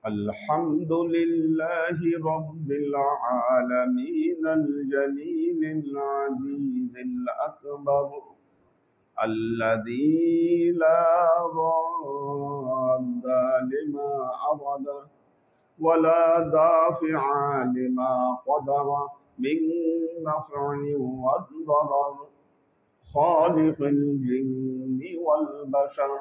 الحمد لله رب العالمين الجليل العزيز الأكبر الذي لا راد لما أراد ولا دافع لما قدر من نفع وضرر خالق الجن والبشر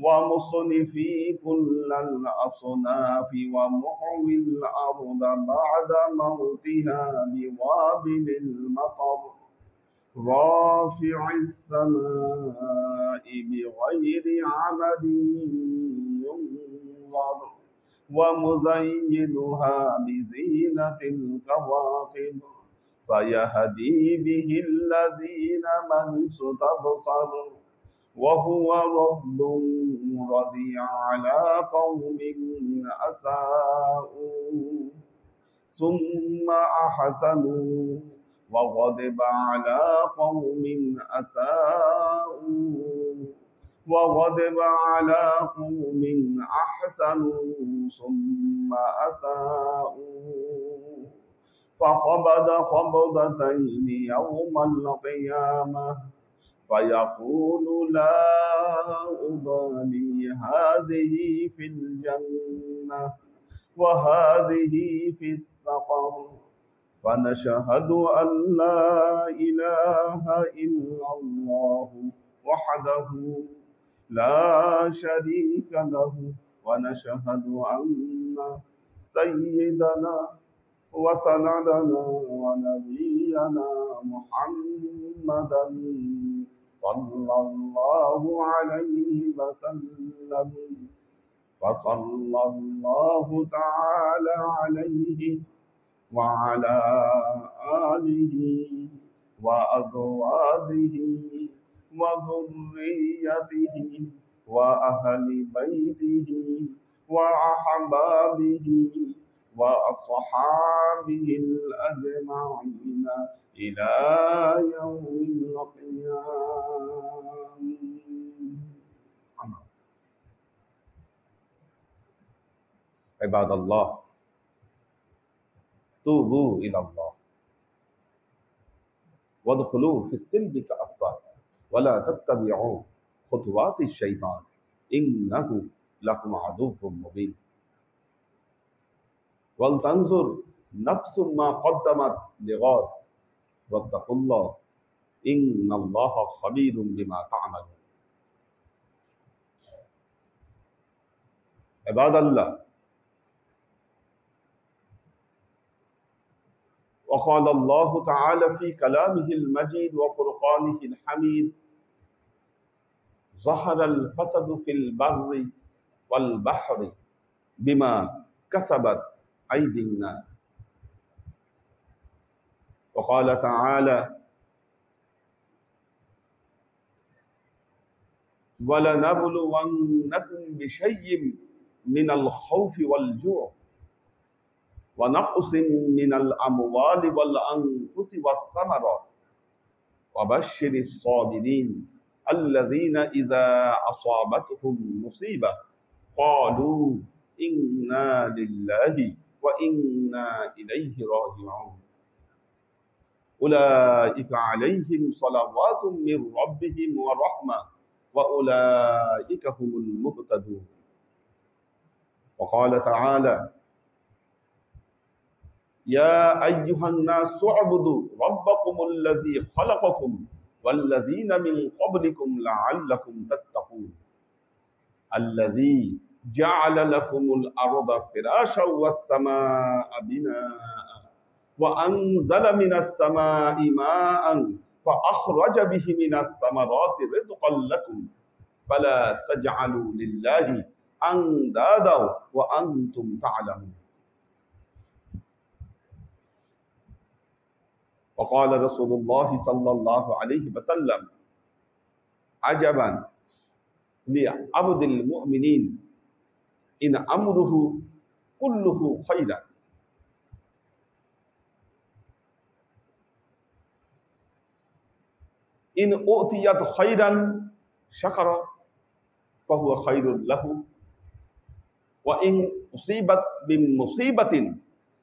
ومصنفي كل الأصناف ومحوي الأرض بعد موتها بوابل المطر رافع السماء بغير عمد ينظر ومزينها بزينة الكواكب فيهدي به الذين من استبصر وهو رب رضي على قوم أساءوا ثم أحسنوا وغضب على قوم أساءوا وغضب على قوم أحسنوا ثم أساءوا فقبض قبضتين يوم القيامة فيقول لا أبالي هذه في الجنة وهذه في السقر فنشهد أن لا إله إلا الله وحده لا شريك له ونشهد أن سيدنا وسندنا ونبينا محمدا صلى الله عليه وسلم وصلى الله تعالى عليه وعلى آله وأزواجه وذريته وأهل بيته وأحبابه وأصحابه الأجمعين إلى يوم القيامة. عباد الله توبوا إلى الله وادخلوا في السلم كأفواج ولا تتبعوا خطوات الشيطان إنه لكم عدو مبين ولتنظر نفس ما قدمت لغد واتقوا الله إن الله خبير بما تعملون. عباد الله وقال الله تعالى في كلامه المجيد وفرقانه الحميد ظهر الفساد في البر والبحر بما كسبت أيدي الناس وقال تعالى ولنبلونكم بشيء من الخوف والجوع ونقص من الأموال والأنفس والثمرات وبشر الصابرين الذين إذا أصابتهم مصيبة قالوا إنا لله وإنا إليه راجعون أولئك عليهم صلوات من ربهم ورحمة وأولئك هم المهتدون. وقال تعالى يا أيها الناس اعبدوا ربكم الذي خلقكم والذين من قبلكم لعلكم تتقون الذي جعل لكم الأرض فراشا والسماء بناء وأنزل من السماء ماء فأخرج به من الثمرات رزقا لكم فلا تجعلوا لله أندادا وأنتم تعلمون. وقال رسول الله صلى الله عليه وسلم عجبا لعبد المؤمنين إن أمره كله خيرا إن أؤتيت خيرا شكر فهو خير له وإن أصيبت بمصيبة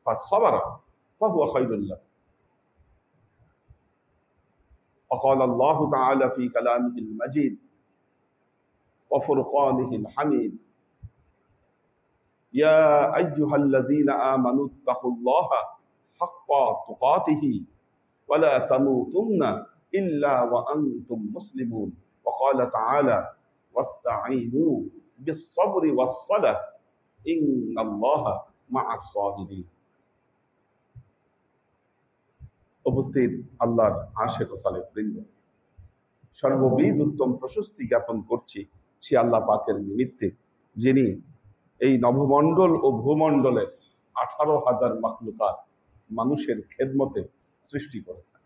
فصبر فهو خير له وقال الله تعالى في كلامه المجيد وفرقانه الحميد يا أيها الذين آمنوا اتقوا الله حق تقاته ولا تموتن إلا وأنتم مسلمون وقال تعالى واستعينوا بالصبر والصلاة إن الله مع الصابرين উপস্থিত আল্লাহর আশিক ও সালেক বৃন্দ, সর্ববিধ উত্তম প্রশস্তি জ্ঞাপন করছি সে আল্লাহ পাকের নিমিত্তে, যিনি এই নভমণ্ডল ও ভূমণ্ডলের 18,000 মাখলুকাত মানুষের খেদমতে সৃষ্টি করেছেন।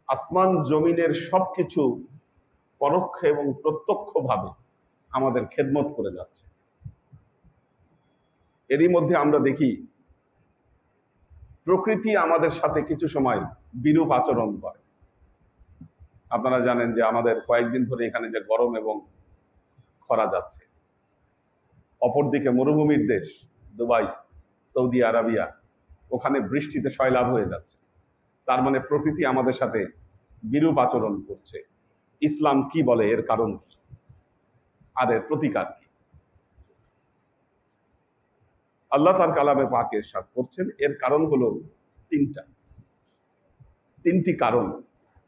আসমান জমিনের সবকিছু পরোক্ষ এবং প্রত্যক্ষভাবে আমাদের খেদমত করে যাচ্ছে। এরই মধ্যে আমরা দেখি প্রকৃতি আমাদের সাথে কিছু সময় বিরূপ আচরণ করে। আপনারা জানেন যে আমাদের কয়েকদিন ধরে এখানে যে গরম এবং খরা যাচ্ছে, অপরদিকে মরুভূমির দেশ দুবাই, সৌদি আরবিয়া, ওখানে বৃষ্টিতে সয়লাভ হয়ে যাচ্ছে। তার মানে প্রকৃতি আমাদের সাথে বিরূপ আচরণ করছে। ইসলাম কি বলে, এর কারণ কি আর এর প্রতিকার কি? আল্লাহ তার কালামে পাকে ইরশাদ করছেন, এর কারণ হলো তিনটি কারণ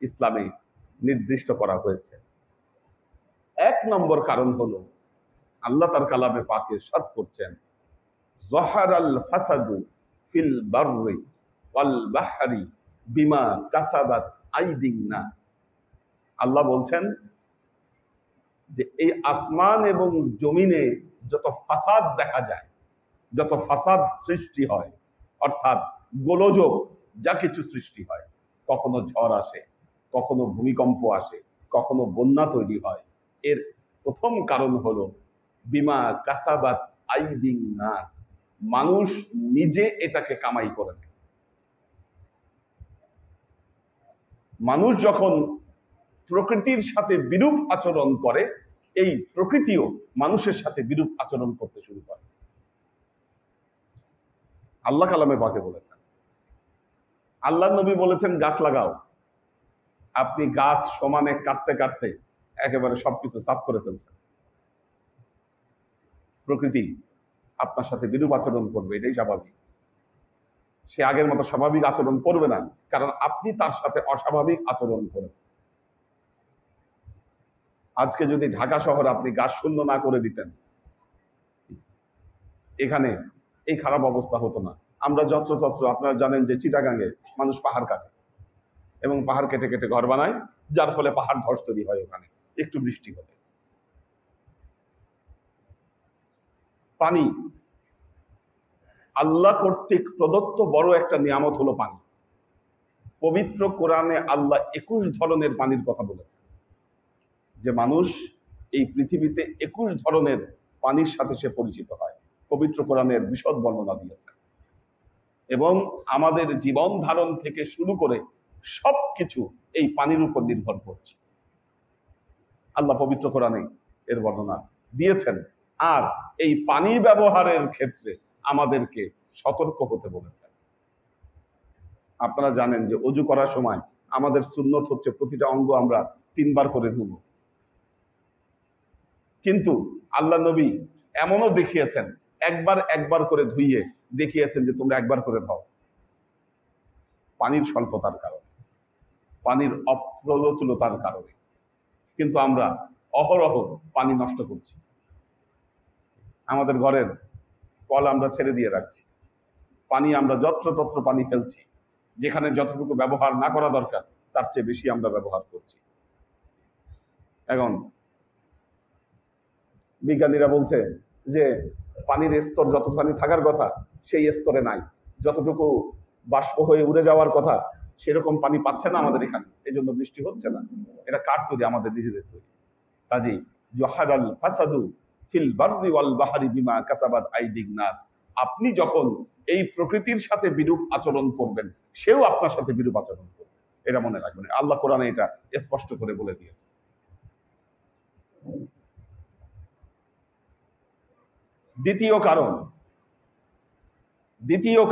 ইসলামে নির্দিষ্ট করা হয়েছে। 1 নম্বর কারণ হলো আল্লাহ তার কালামে পাকে ইরশাদ করছেন যাহারাল ফাসাদু ফিল বাররি ওয়াল বাহরি বিমা কাসাবাত আইদিন নাস। আল্লাহ বলছেন যে এই আসমান এবং জমিনে যত ফাসাদ দেখা যায়, যত ফাসাদ সৃষ্টি হয়, অর্থাৎ গোলযোগ যা কিছু সৃষ্টি হয়, কখনো ঝড় আসে, কখনো ভূমিকম্প আসে, কখনো বন্যা তৈরি হয়, এর প্রথম কারণ হলো বিমা কাসাবাত আইদিন নাস, মানুষ নিজে এটাকে কামাই করে নেয়। মানুষ যখন প্রকৃতির সাথে বিরূপ আচরণ করে, এই প্রকৃতিও মানুষের সাথে বিরূপ আচরণ করতে শুরু করে। আল্লাহ কালামে পাকে বলেছেন, আল্লাহ নবী বলেছেন গাছ লাগাও। আপনি গাছ সমানে কাটতে কাটতে একেবারে সবকিছু সাফ করে ফেলছেন। প্রকৃতি আপনার সাথে বিরূপ আচরণ করবে, এটাই স্বাভাবিক। সে আগের মতো স্বাভাবিক আচরণ করবে না, কারণ আপনি তার সাথে অস্বাভাবিক আচরণ করেছেন। আজকে যদি ঢাকা শহর আপনি গাছ শূন্য না করে দিতেন, এখানে এই খারাপ অবস্থা হতো না। আমরা যত্রতত্র, আপনারা জানেন যে চিটাগাঙ্গে মানুষ পাহাড় কাটে এবং পাহাড় কেটে কেটে ঘর বানায়, যার ফলে পাহাড় ধস তৈরি হয় ওখানে একটু বৃষ্টি হলে। পানি আল্লাহ কর্তৃক প্রদত্ত বড় একটা নিয়ামত হলো পানি। পবিত্র কোরআনে আল্লাহ 21 ধরনের পানির কথা বলেছেন, যে মানুষ এই পৃথিবীতে 21 ধরনের পানির সাথে সে পরিচিত হয়। পবিত্র কোরআনের বিশদ বর্ণনা দিয়েছেন এবং আমাদের জীবন ধারণ থেকে শুরু করে সবকিছু এই পানির উপর নির্ভর করছে। আল্লাহ পবিত্র কোরআনে এর বর্ণনা দিয়েছেন। আর এই পানি ব্যবহারের ক্ষেত্রে আমাদেরকে সতর্ক হতে বলেছেন। আপনারা জানেন যে ওযু করার সময় আমাদের সুন্নত হচ্ছে প্রতিটা অঙ্গ আমরা 3 বার করে ধুব, কিন্তু আল্লাহ নবী এমনও দেখিয়েছেন একবার করে ধুইয়ে দেখিয়েছেন যে তোমরা একবার করে ধাও। পানির স্বল্পতার কারণে, পানির অপ্রতুলতার কারণে কিন্তু আমরা অহরহ পানি নষ্ট করছি। আমাদের ঘরের কল আমরা ছেড়ে দিয়ে রাখছি, পানি আমরা যত্রতত্র পানি ফেলছি, যেখানে যতটুকু ব্যবহার না করা দরকার তার চেয়ে বেশি আমরা ব্যবহার করছি। এখন বিজ্ঞানীরা বলছে যে পানির স্তর যতখানি থাকার কথা সেই স্তরে নাই, যতটুকু বাষ্প হয়ে উড়ে যাওয়ার কথা সেরকম পানি পাচ্ছে না আমাদের এখানে, এই জন্য বৃষ্টি হচ্ছে না। এটা কার তৈরি? আমাদের নিজেদের তৈরি। কাজেই যাহারাল ফাসাদু ফিল বাররি ওয়াল বাহরি বিমা কাসাবাত আইদিন নাস, আপনি যখন এই প্রকৃতির সাথে বিরূপ আচরণ করবেন, সেও আপনার সাথে বিরূপ আচরণ করবে, এটা মনে রাখবেন। আল্লাহ কোরআনে এটা স্পষ্ট করে বলে দিয়েছে। দ্বিতীয়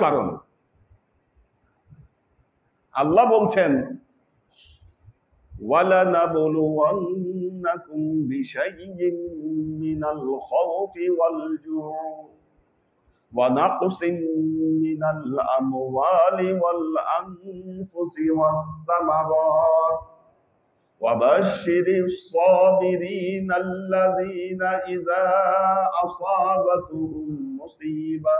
কারণ আল্লাহ বলছেন وَلَنَبْلُوَنَّكُمْ بِشَيْءٍ مِّنَ الْخَوْفِ وَالْجُوعِ وَنَقْصٍ مِّنَ الْأَمْوَالِ وَالْأَنفُسِ وَالثَّمَرَاتِ وَبَشِّرِ الصَّابِرِينَ الَّذِينَ إِذَا أَصَابَتْهُمْ مُصِيبَةٌ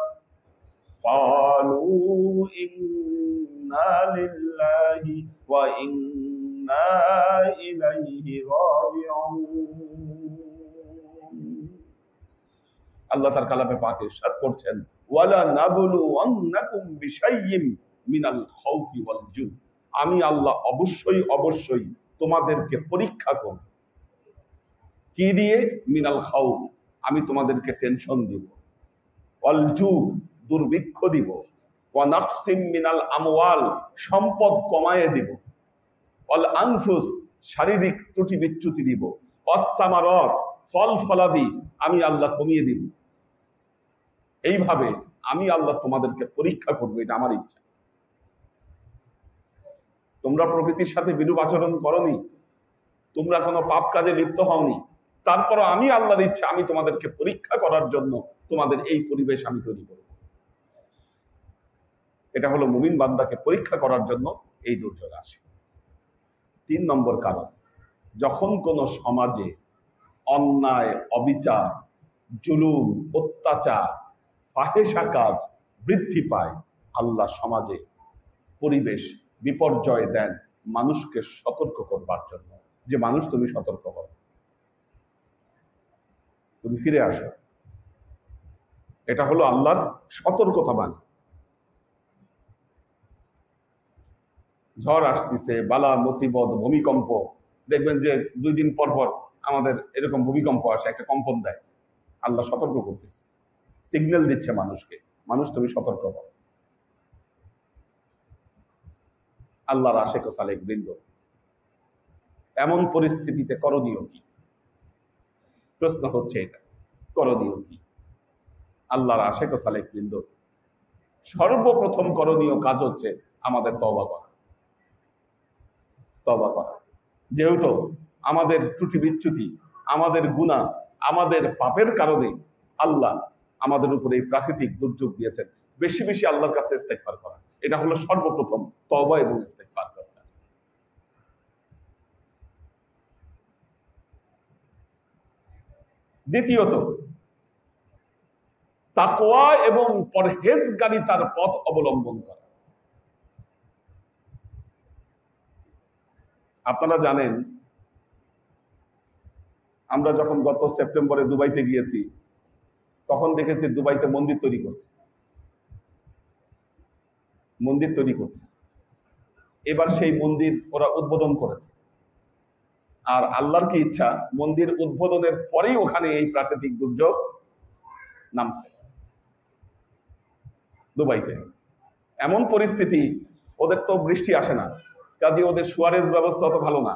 قَالُوا إِنَّا لِلَّهِ وَإِنَّا إِلَيْهِ راجعون। আল্লাহ তার কালামে পাকে ইরশাদ করছেন ওয়ালা নাবলুওয়ান্নাকুম বিশাইয়্যিম মিনাল খাউফি ওয়াল জু, আমি আল্লাহ অবশ্যই তোমাদেরকে পরীক্ষা করব। কি দিয়ে? মিনাল খাউফ, আমি তোমাদেরকে টেনশন দিব। ওয়াল জু, দুর্ভিক্ষ দিব। ওয়া নাকসিম মিনাল আমওয়াল, সম্পদ কমায়ে দিব। ওয়াল আনফুস, শারীরিক ত্রুটি বিচ্যুতি দিব। ওয়াস সামারাত, ফল ফলাদি আমি আল্লাহ কমিয়ে দিব। এইভাবে আমি আল্লাহ তোমাদেরকে পরীক্ষা করবো, এটা আমার ইচ্ছা। তোমরা প্রকৃতির সাথে বিরূপ আচরণ করনি, তোমরা কোনো পাপ কাজে লিপ্ত হওনি, তারপর আমি আল্লাহর ইচ্ছা আমি তোমাদেরকে পরীক্ষা করার জন্য তোমাদের এই পরিবেশ আমি তৈরি করব। এটা হলো মুমিন বান্দাকে পরীক্ষা করার জন্য এই দুর্যোগ আসে। 3 নম্বর কারণ, যখন কোন সমাজে অন্যায়, অবিচার, জুলুম, অত্যাচার, ফাহেসা কাজ বৃদ্ধি পায়, আল্লাহ সমাজে পরিবেশ বিপর্যয় দেন মানুষকে সতর্ক করবার জন্য, যে মানুষ তুমি সতর্ক করো, তুমি ফিরে আসো। এটা হলো আল্লাহর সতর্কতা বাণী। ঝড় আসতেছে, বালা মুসিবত, ভূমিকম্প, দেখবেন যে 2 দিন পর পর আমাদের এরকম ভূমিকম্প আসে, একটা কম্পন দেয়। আল্লাহ সতর্ক করতেছে, সিগন্যাল দিচ্ছে মানুষকে, মানুষ তুমি সতর্ক করো। আল্লাহর আশেক ও সালেক বৃন্দ, এমন পরিস্থিতিতে করণীয় কি? প্রশ্ন হচ্ছে এটা, করণীয় কি? আল্লাহর আশেক ও সালেক বৃন্দ, সর্বপ্রথম করণীয় কাজ হচ্ছে আমাদের তওবা করা। যেহেতু আমাদের ত্রুটি বিচ্যুতি, আমাদের গুনাহ, আমাদের পাপের কারণে আল্লাহ আমাদের উপরে এই প্রাকৃতিক দুর্যোগ দিয়েছেন, বেশি বেশি আল্লাহর কাছে ইস্তেগফার করা, এটা হলো সর্বপ্রথম তওবা এবং ইস্তেগফার করা। দ্বিতীয়ত, তাকওয়া এবং পরহেজগারিতার পথ অবলম্বন করা। আপনারা জানেন, আমরা যখন গত সেপ্টেম্বরে দুবাইতে গিয়েছি, তখন দেখেছি দুবাইতে মন্দির তৈরি করছে। এবার সেই মন্দির ওরা উদ্বোধন করেছে। আর আল্লাহর কি ইচ্ছা, মন্দির উদ্বোধনের পরেই ওখানে এই প্রাকৃতিক দুর্যোগ নামছে দুবাইতে। এমন পরিস্থিতি, ওদের তো বৃষ্টি আসে না, কাজে ওদের সুয়ারেজ ব্যবস্থা অত ভালো না।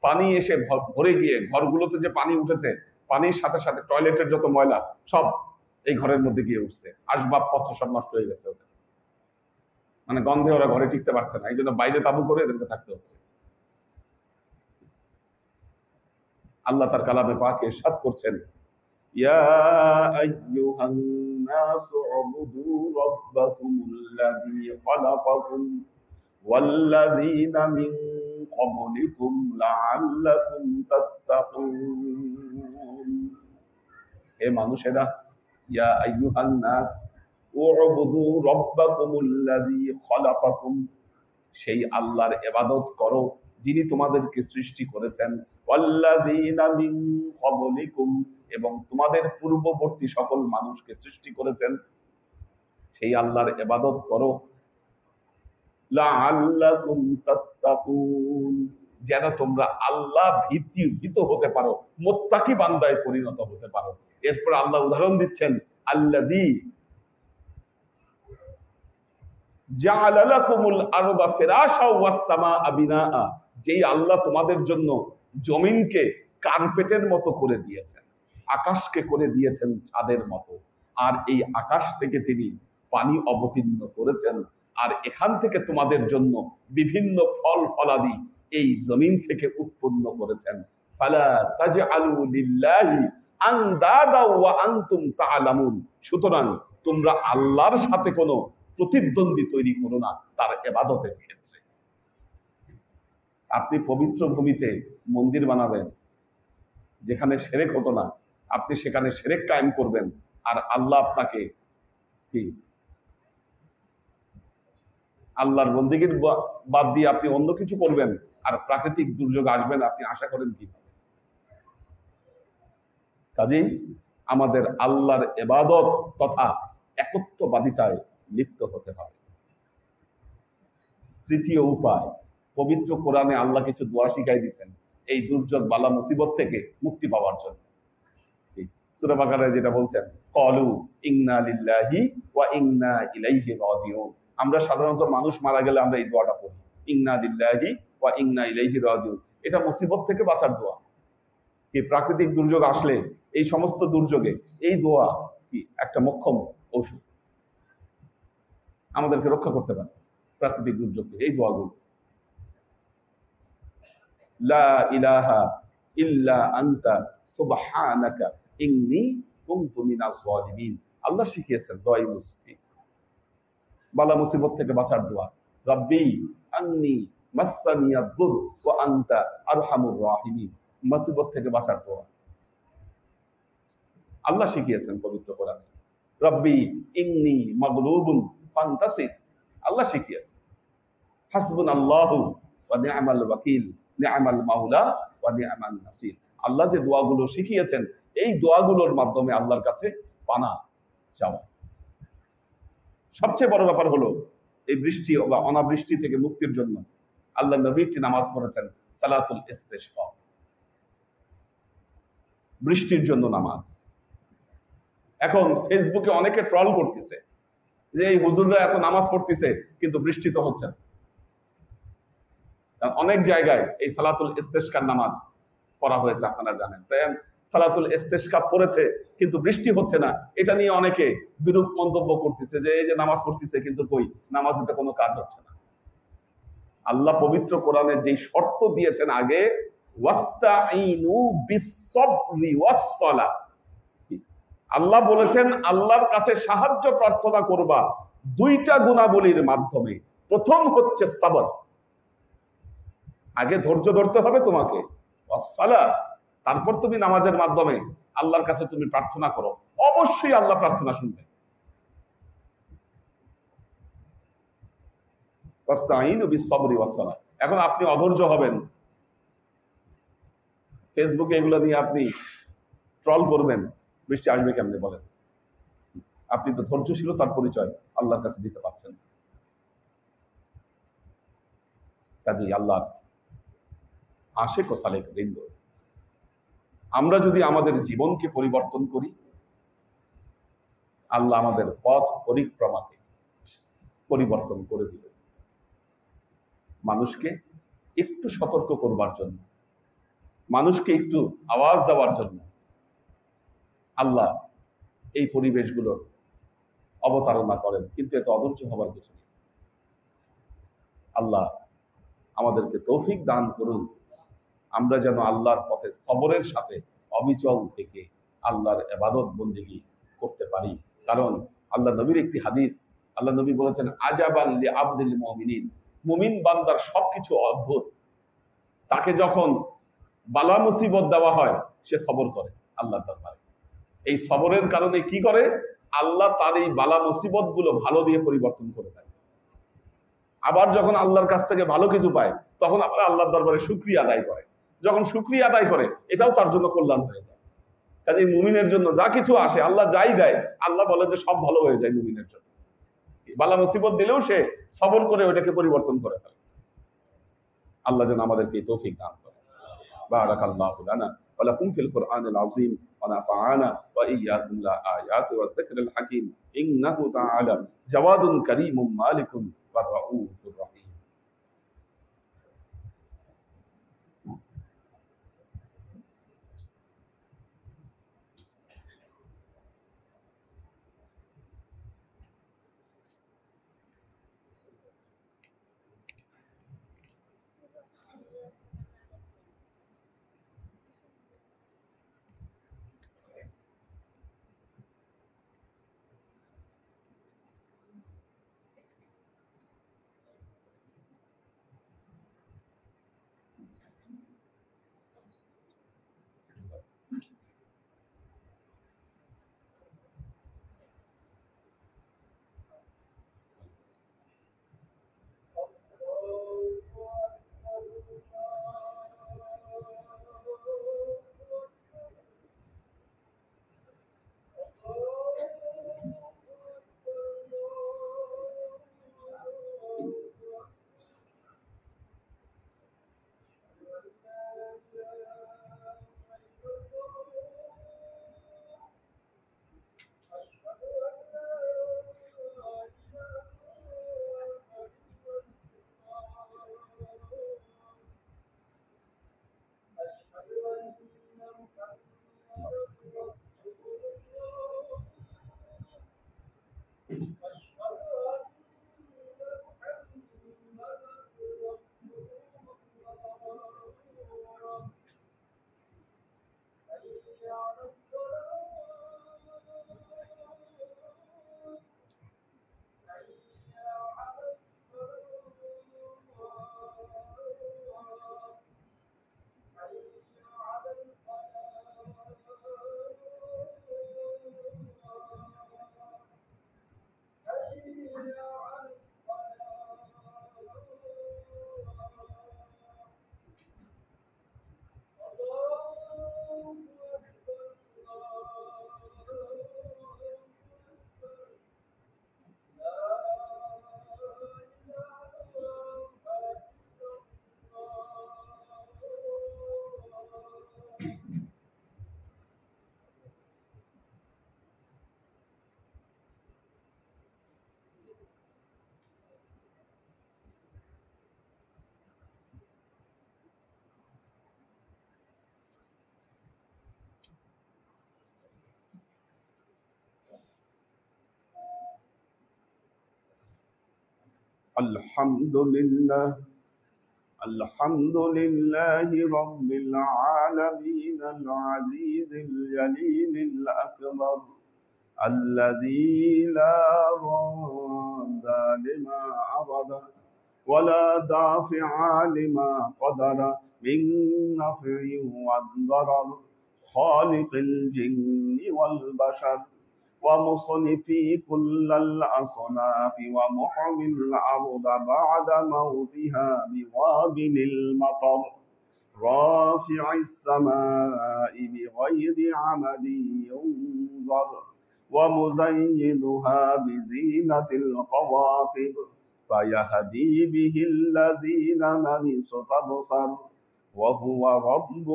পানি এসে ভরে গিয়ে ঘরগুলোতে যে পানি উঠেছে, পানির সাথে সাথে টয়লেটের যত ময়লা সব এই ঘরের মধ্যে গিয়ে উঠছে, আসবাবপত্র সব নষ্ট হয়ে গেছে ওদের। মানে গন্ধে ওরা ঘরে টিকতে পারছে না, এই জন্য বাইরে তাবু করে এদেরকে থাকতে হচ্ছে। আল্লাহ তার কালামে পাকে ইরশাদ করছেন, ইয়া আইয়ুহান নাসু উবুদু রাব্বাকুমুল্লাযী খালাকাকুম ওয়াল্লাযীনা মিন ক্বাবলিকুম লাআল্লাকুম তাত্তাকুন। হে মানুষেরা, ইয়া আইয়ুহান নাস উবুদু রাব্বাকুমুল্লাযী খালাকাকুম, সেই আল্লাহর ইবাদত করো যিনি তোমাদেরকে সৃষ্টি করেছেন, ওয়াল্লাযীনা মিন ক্বাবলিকুম, এবং তোমাদের পূর্ববর্তী সকল মানুষকে সৃষ্টি করেছেন, সেই আল্লাহর ইবাদত করো। লাআল্লাকুম তাত্তাকুন, যেন তোমরা আল্লাহ ভীত হতে পারো, মুত্তাকি বান্দায় পরিণত হতে পারো। এরপর আল্লাহ উদাহরণ দিচ্ছেন, আল্লাযী জাআলা লাকুমুল আরদা ফিরাশা ওয়াস সামাআ বিনাআ, যেই আল্লাহ তোমাদের জন্য জমিনকে কার্পেটের মতো করে দিয়েছেন, আকাশকে করে দিয়েছেন ছাদের মতো, আর এই আকাশ থেকে তিনি পানি অবতীর্ণ করেছেন, আর এখান থেকে তোমাদের জন্য বিভিন্ন ফল ফলাদি এই জমিন থেকে উৎপন্ন করেছেন। ফালা তাজআলু লিল্লাহি আনদাদা ওয়া আনতুম তা'লামুন, সুতরাং তোমরা আল্লাহর সাথে কোনো প্রতিদ্বন্দ্বী তৈরি করো না তার ইবাদতের ক্ষেত্রে। আপনি পবিত্র ভূমিতে মন্দির বানাবেন, যেখানে শিরক হতো না, আপনি সেখানে শিরক কায়েম করবেন, আর আল্লাহ আপনাকে কি আল্লাহর বন্দেগীর বাদ দিয়ে আপনি অন্য কিছু করবেন, আর প্রাকৃতিক দুর্যোগ আসবেন, আপনি আশা করেন কি? কাজেই আমাদের আল্লাহর ইবাদত তথা একত্ববাদিতায় লিপ্ত হতে হবে। তৃতীয় উপায়, পবিত্র কোরআনে আল্লাহ কিছু দোয়া শিখাই দিয়েছেন এই দুর্যোগ বালা মুসিবত থেকে মুক্তি পাওয়ার জন্য। সূরা বাকারায় যেটা বলছেন, ক্বালু ইন্না লিল্লাহি ওয়া ইন্না ইলাইহি রাজিউন। আমরা সাধারণত মানুষ মারা গেলে আমরা এই দোয়াটা পড়ি, ইন্না লিল্লাহি ওয়া ইন্না ইলাইহি রাজিউন। এটা মুসিবত থেকে বাঁচার দোয়া। কি প্রাকৃতিক দুর্যোগ আসলে এই সমস্ত দুর্যোগে এই দোয়া কি একটা মোক্ষম ঔষধ, আমাদেরকে রক্ষা করতে পারে প্রাকৃতিক দুর্যোগ থেকে এই দোয়াগুলো। লা ইলাহা ইল্লা আনতা সুবহানাকা ইন্নী কুনতু মিনাজ জালিমিন। আল্লাহ শিখিয়েছেন দোয়া ইউনুস, বালা মুসিবত থেকে বাঁচার দোয়া। রাব্বি আন্নী মাসসানিয়াদ দুর ওয়া আনতা আরহামুর রাহিমিন, মুসিবত থেকে বাঁচার দোয়া আল্লাহ শিখিয়েছেন পবিত্র কোরআনে। রাব্বি ইন্নী মাগলুবুন ফান্তাসির, আল্লাহ শিখিয়েছেন। হাসবুনাল্লাহু ওয়া নি'মাল ওয়াকিল, নি'মাল মাওলা ওয়া নি'মান নাসির। আল্লাহ যে দোয়াগুলো শিখিয়েছেন এই দোয়াগুলোর মাধ্যমে আল্লাহর কাছে পানা চাওয়া। সবচেয়ে বড় ব্যাপার হলো এই বৃষ্টি বা অনাবৃষ্টি থেকে মুক্তির জন্য আল্লাহ নবী একটি নামাজ পড়েছেন, সালাতুল ইস্তিসকা, বৃষ্টির জন্য নামাজ। এখন ফেসবুকে অনেকে ট্রল করতেছে যে এই হুজুররা এত নামাজ পড়তেছে কিন্তু বৃষ্টি তো হচ্ছে না। অনেক জায়গায় এই সালাতুল ইস্তিসকার নামাজ পড়া হয়েছে, আপনারা জানেন। তাই সালাতুল ইস্তিসকা পড়েছে কিন্তু বৃষ্টি হচ্ছে না, এটা নিয়ে অনেকে বিরূপ মন্তব্য করতেছে যে এই যে নামাজ পড়তেছে কিন্তু কই নামাজেতে কোনো কাজ হচ্ছে না। আল্লাহ পবিত্র কোরআনে যে শর্ত দিয়েছেন আগে, ওয়াস্তাঈনু বিস-সাবরি ওয়াস-সালাহ, আল্লাহ বলেছেন আল্লাহর কাছে সাহায্য প্রার্থনা করবা দুইটা গুণাবলীর মাধ্যমে। প্রথম হচ্ছে সবর, আগে ধৈর্য ধরতে হবে তোমাকে, ওয়াস-সালাহ, তারপর তুমি নামাজের মাধ্যমে আল্লাহর কাছে তুমি প্রার্থনা করো, অবশ্যই আল্লাহ প্রার্থনা শুনবে। ওয়াস্তাঈনু বিস-সাবরি ওয়াস-সালাহ। এখন আপনি অধৈর্য হবেন, ফেসবুকে এগুলো নিয়ে আপনি ট্রল করবেন, বৃষ্টি আসবে কেমনে বলেন? আপনি তো ধৈর্যশীলতার পরিচয় আল্লাহর কাছে দিতে পারছেন। কাজেই আল্লাহ আশিক ও সালেক বৃন্দ, আমরা যদি আমাদের জীবনকে পরিবর্তন করি, আল্লাহ আমাদের পথ পরিক্রমাকে পরিবর্তন করে দিবে। মানুষকে একটু সতর্ক করবার জন্য, মানুষকে একটু আওয়াজ দেওয়ার জন্য আল্লাহ এই পরিবেশগুলোর অবতারণা করেন, কিন্তু এত অধৈর্য হবার কিছু নেই। আল্লাহ আমাদেরকে তৌফিক দান করুন, আমরা যেন আল্লাহর পথে সবরের সাথে অবিচল থেকে আল্লাহর ইবাদত বন্দেগী করতে পারি। কারণ আল্লাহ নবীর একটি হাদিস, আল্লাহ নবী বলেছেন, আজাবান লি আবদিল মুমিনিন, মুমিন বান্দার সবকিছু অদ্ভুত। তাকে যখন বালা মুসিবত দেওয়া হয় সে সবর করে আল্লাহর দরবারে। এই সবরের কারণে কি করে, আল্লাহ তার এই বালা মুসিবত গুলো ভালো দিয়ে পরিবর্তন করে দেয়। আবার যখন আল্লাহর কাছ থেকে ভালো কিছু পায় তখন আবার আল্লাহর দরবারে শুকরিয়া আদায় করে। যখন শুকরিয়া আদায় করে এটাও তার জন্য কল্যাণ হয়ে যায়। কাজে মুমিনের জন্য যা কিছু আসে, আল্লাহ যাই দেয়, আল্লাহ বলে যে সব ভালো হয়ে যায় মুমিনের জন্য। বালা মুসিবত দিলেও সে সবর করে ওইটাকে পরিবর্তন করে ফেলে। আল্লাহ যেন আমাদেরকে তৌফিক দান করে। বারাকাল্লাহু লানা ওয়া লাকুম ফিল কুরআনিল আযীম ওয়া নাফা'ানা ওয়া ইয়্যাকুম লা আয়াতি ওয়া যিকরিল হাকীম ইন্নাহু তাআলা জাওয়াদুন কারীমুম মালিকুন ওয়া রাউফুর রহিম। الحمد لله الحمد لله رب العالمين العزيز الجليل الأكبر الذي لا راد لما عرض ولا دافع لما قدر من نفع والضرر خالق الجن والبشر ومصنفي كل الأصناف ومحمي الأرض بعد موتها بوابل المطر رافع السماء بغير عمد ينظر ومزينها بزينة القواقب فيهدي به الذين من استبصر وهو رب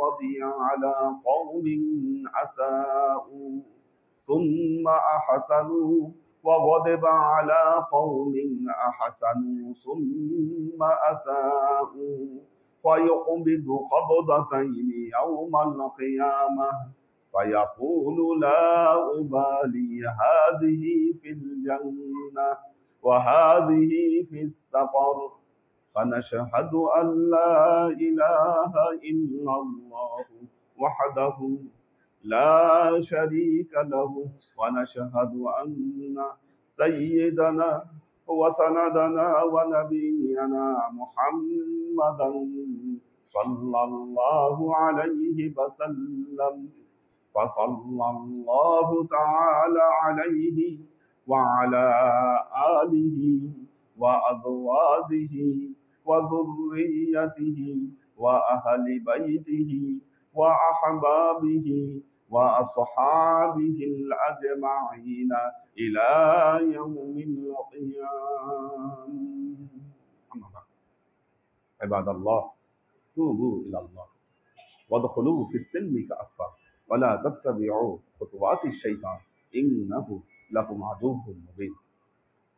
رضي على قوم أساءوا ثم أحسنوا وغضب على قوم أحسنوا ثم أساءوا فيقبض قبضتين يوم القيامة فيقول لا أبالي هذه في الجنة وهذه في السقر فنشهد أن لا إله إلا الله وحده لا شريك له ونشهد أن سيدنا وسندنا ونبينا محمدا صلى الله عليه وسلم فصلى الله تعالى عليه وعلى آله وأزواجه وذريته وأهل بيته وأحبابه وأصحابه الأجمعين إلى يوم القيامة. أما بعد عباد الله توبوا إلى الله وادخلوا في السلم كافة ولا تتبعوا خطوات الشيطان إنه لكم عدو مبين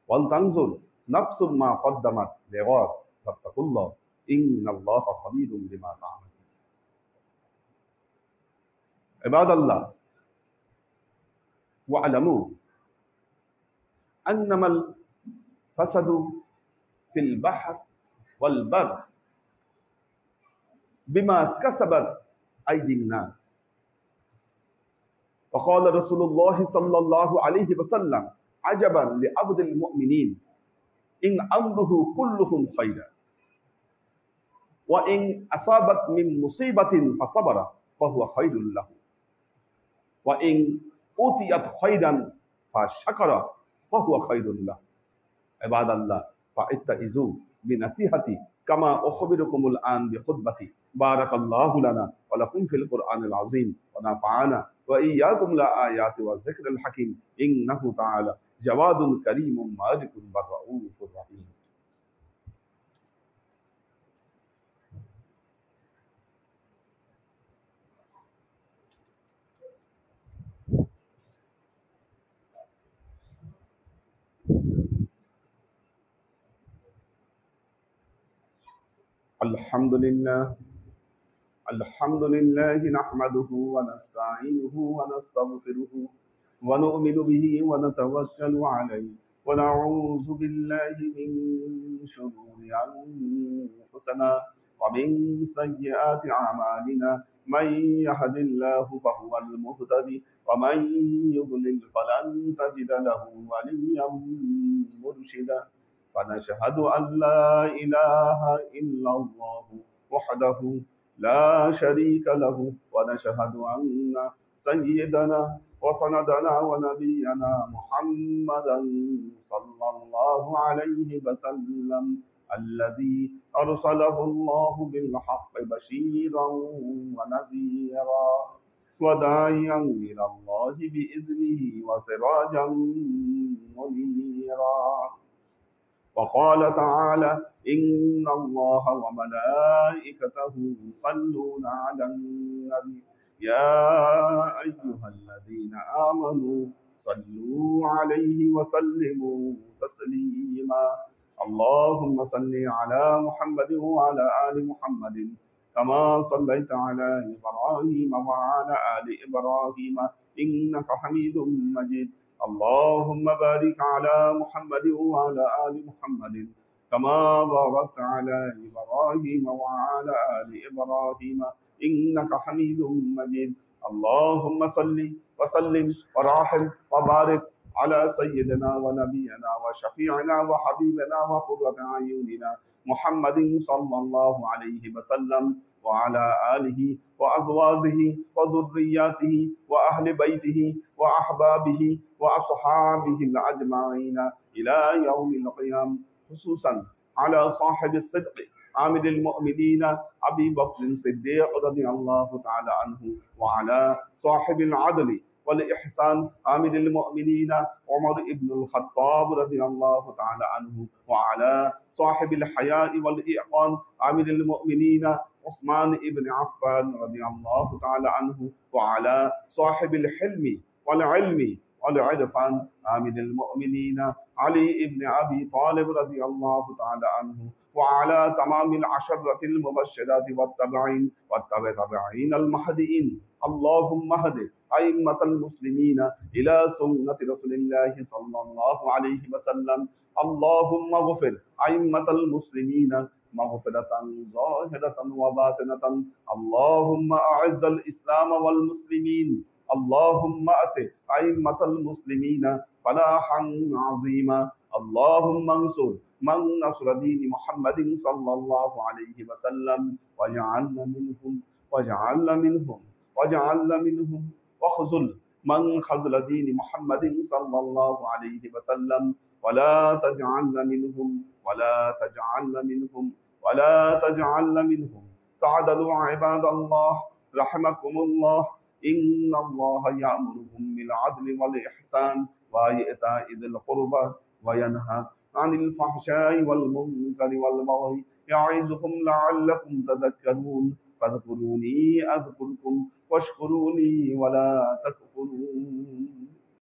ولتنظر نفس ما قدمت لغد فاتقوا الله إن الله خبير بما تعملون. عباد الله واعلموا أنما الفساد في البحر والبر بما كسبت أيدي الناس وقال رسول الله صلى الله عليه وسلم عجبا لعبد المؤمنين إن أمره كلهم خيرا وإن أصابت من مصيبة فصبر فهو خير له وإن أوتيت خيرا فشكر فهو خير له. عباد الله فاتعظوا بنصيحتي كما أخبركم الآن بخطبتي. بارك الله لنا ولكم في القرآن العظيم ونفعنا وإياكم لآيات والذكر الحكيم إنه تعالى جواد كريم مالك رؤوف رحيم. الحمد لله نحمده ونستعينه ونستغفره ونؤمن به ونتوكل عليه ونعوذ بالله من شرور أنفسنا ومن سيئات أعمالنا من يهد الله فهو المهتدي ومن يضلل فلن تجد له وليا مرشدا ونشهد أن لا إله إلا الله وحده لا شريك له ونشهد أن سيدنا وسندنا ونبينا محمدا صلى الله عليه وسلم الذي أرسله الله بالحق بشيرا ونذيرا وداعيا إلى الله بإذنه وسراجا منيرا. وقال تعالى إن الله وملائكته يصلون على النبي يا أيها الذين آمنوا صلوا عليه وسلموا تسليما. اللهم صل على محمد وعلى آل محمد كما صليت على إبراهيم وعلى آل إبراهيم إنك حميد مجيد. اللهم بارك على محمد وعلى آل محمد كما باركت على إبراهيم وعلى آل إبراهيم إنك حميد مجيد. اللهم صل وسلم ورحم وبارك على سيدنا ونبينا وشفيعنا وحبيبنا وقرة أعيننا محمد صلى الله عليه وسلم وعلى آله وأزواجه وذرياته وأهل بيته وأحبابه وأصحابه الأجمعين إلى يوم القيامة، خصوصا على صاحب الصدق عامل المؤمنين أبي بكر الصديق رضي الله تعالى عنه، وعلى صاحب العدل والإحسان عامل المؤمنين عمر بن الخطاب رضي الله تعالى عنه، وعلى صاحب الحياء والإحسان عامل المؤمنين عثمان بن عفان رضي الله تعالى عنه، وعلى صاحب الحلم والعلم والعرفان عامل المؤمنين علي بن أبي طالب رضي الله تعالى عنه، وعلى تمام العشرة المبشرات والتابعين المهديين. اللهم اهد أئمة المسلمين إلى سنة رسول الله صلى الله عليه وسلم. اللهم اغفر أئمة المسلمين مغفرة ظاهرة وباطنة. اللهم أعز الإسلام والمسلمين. اللهم أت أئمة المسلمين فلاحا عظيما. اللهم انصر من نصر دين محمد صلى الله عليه وسلم واجعلنا منهم واخذل من خذل دين محمد صلى الله عليه وسلم ولا تجعلنا منهم. تعدلوا عباد الله رحمكم الله. إن الله يأمركم بالعدل والإحسان وإيتاء ذي القربى وينهى عن الفحشاء والمنكر والبغي يعظكم لعلكم تذكرون. فاذكروني أذكركم واشكروا لي ولا تكفرون.